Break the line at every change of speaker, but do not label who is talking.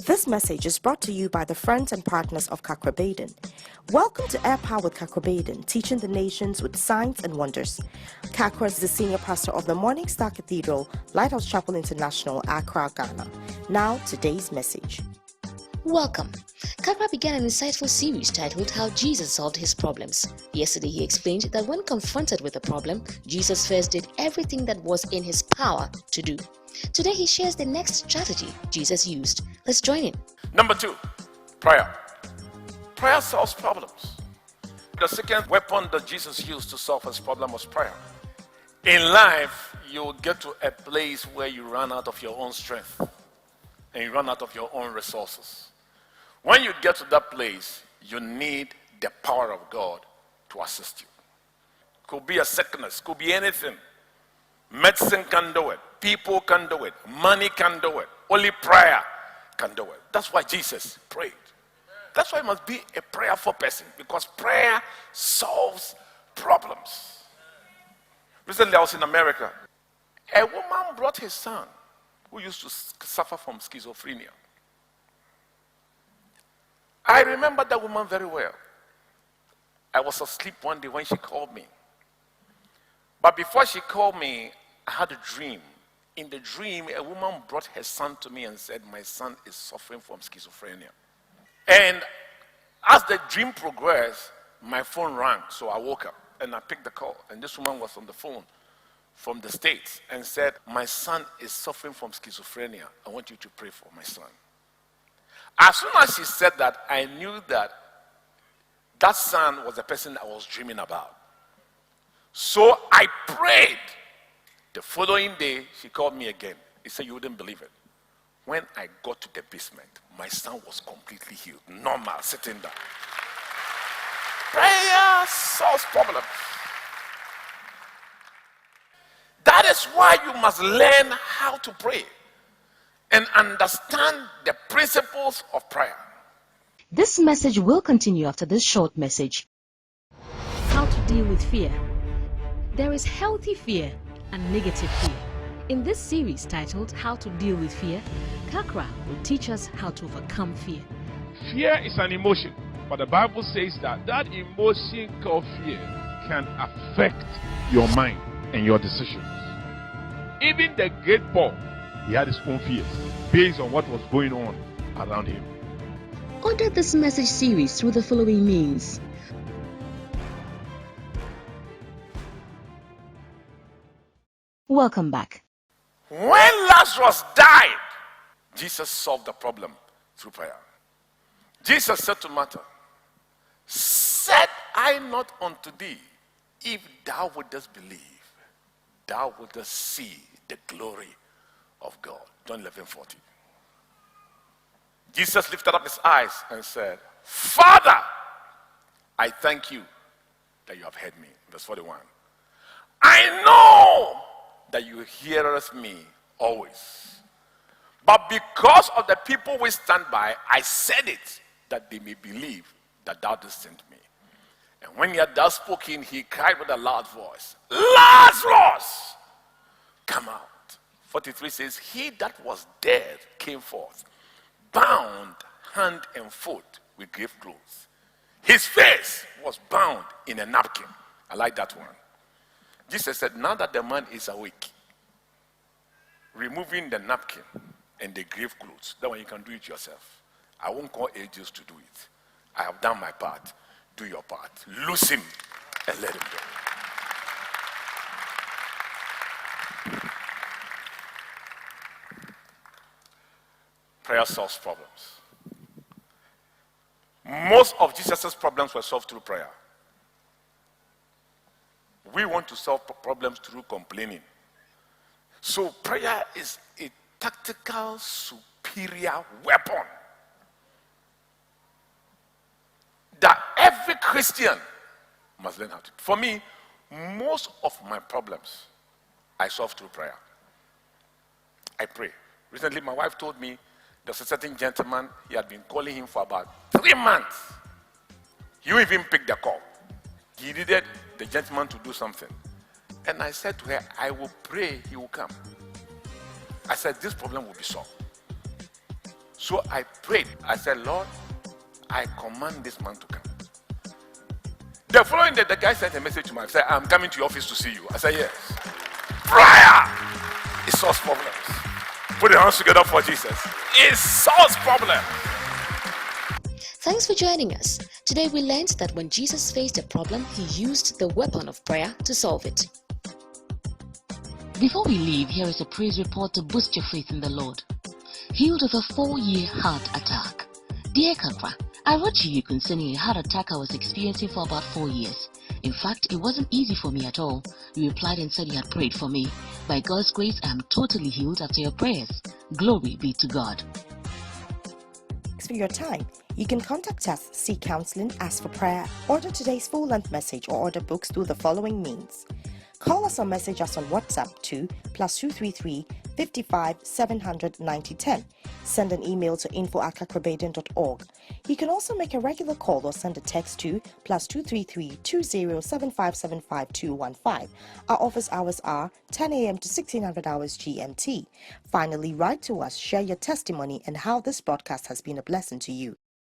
This message is brought to you by the friends and partners of Kakra Baden. Welcome to Air Power with Kakra Baden, teaching the nations with signs and wonders. Kakra is the senior pastor of the Morning Star Cathedral, Lighthouse Chapel International, Accra, Ghana. Now, today's message.
Welcome. Kakra began an insightful series titled How Jesus Solved His Problems. Yesterday he explained that when confronted with a problem, Jesus first did everything that was in his power to do. Today he shares the next strategy Jesus used. Let's join in.
Number 2, prayer. Prayer solves problems. The second weapon that Jesus used to solve his problem was prayer. In life, you'll get to a place where you run out of your own strength and you run out of your own resources. When you get to that place, you need the power of God to assist you. Could be a sickness, could be anything. Medicine can do it. People can do it. Money can do it. Only prayer can do it. That's why Jesus prayed. That's why you must be a prayerful person, because prayer solves problems. Recently, I was in America. A woman brought his son who used to suffer from schizophrenia. I remember that woman very well. I was asleep one day when she called me. But before she called me, I had a dream. In the dream, a woman brought her son to me and said, "My son is suffering from schizophrenia." And as the dream progressed, my phone rang. So I woke up and I picked the call. And this woman was on the phone from the States and said, "My son is suffering from schizophrenia. I want you to pray for my son." As soon as she said that, I knew that that son was the person I was dreaming about. So I prayed. The following day, she called me again. He said, "You wouldn't believe it. When I got to the basement, my son was completely healed, normal, sitting down." Prayer solves problems. That is why you must learn how to pray and understand the principles of prayer.
This message will continue after this short message. How to deal with fear. There is healthy fear and negative fear. In this series titled How to Deal with Fear, Kakra will teach us how to overcome fear.
Fear is an emotion, but the Bible says that that emotion called fear can affect your mind and your decisions. Even the great Paul, he had his own fears based on what was going on around him.
Order this message series through the following means. Welcome back.
When Lazarus died, Jesus solved the problem through prayer. Jesus said to Martha, "Said I not unto thee, if thou wouldest believe, thou wouldest see the glory of God." John 11:40. Jesus lifted up his eyes and said, "Father, I thank you that you have heard me." Verse 41. "I know that you hearest me always. But because of the people we stand by, I said it, that they may believe that thou didst send me." And when he had thus spoken, he cried with a loud voice, "Lazarus, come out." 43 says, "He that was dead came forth, bound hand and foot with grave clothes. His face was bound in a napkin." I like that one. Jesus said, "Now that the man is awake, removing the napkin and the grave clothes, that one you can do it yourself. I won't call angels to do it. I have done my part. Do your part. Loose him and let him go." Prayer solves problems. Most of Jesus' problems were solved through prayer. We want to solve problems through complaining. So prayer is a tactical, superior weapon that every Christian must learn how to. For me, most of my problems I solve through prayer. I pray. Recently, my wife told me there's a certain gentleman, he had been calling him for about 3 months. He didn't even pick the call. He needed the gentleman to do something. And I said to her, "I will pray he will come." I said, "This problem will be solved." So I prayed. I said, Lord, I command this man to come. The following day, the guy sent a message to me. I said, I'm coming to your office to see you. I said, yes. Prayer! It solves problems. Put your hands together for Jesus. It solves problems.
Thanks for joining us. Today we learned that when Jesus faced a problem, he used the weapon of prayer to solve it. Before we leave, here is a praise report to boost your faith in the Lord. Healed of a 4-year heart attack. Dear Kakra, I wrote to you concerning a heart attack I was experiencing for about 4 years. In fact, it wasn't easy for me at all. You replied and said you had prayed for me. By God's grace, I am totally healed after your prayers. Glory be to God.
Thanks for your time. You can contact us, seek counseling, ask for prayer, order today's full-length message, or order books through the following means. Call us or message us on WhatsApp to +233 55 700 9010. Send an email to info@kakrabaden.org. You can also make a regular call or send a text to +233 20 7575 215. Our office hours are 10 a.m. to 1600 hours GMT. Finally, write to us, share your testimony and how this broadcast has been a blessing to you.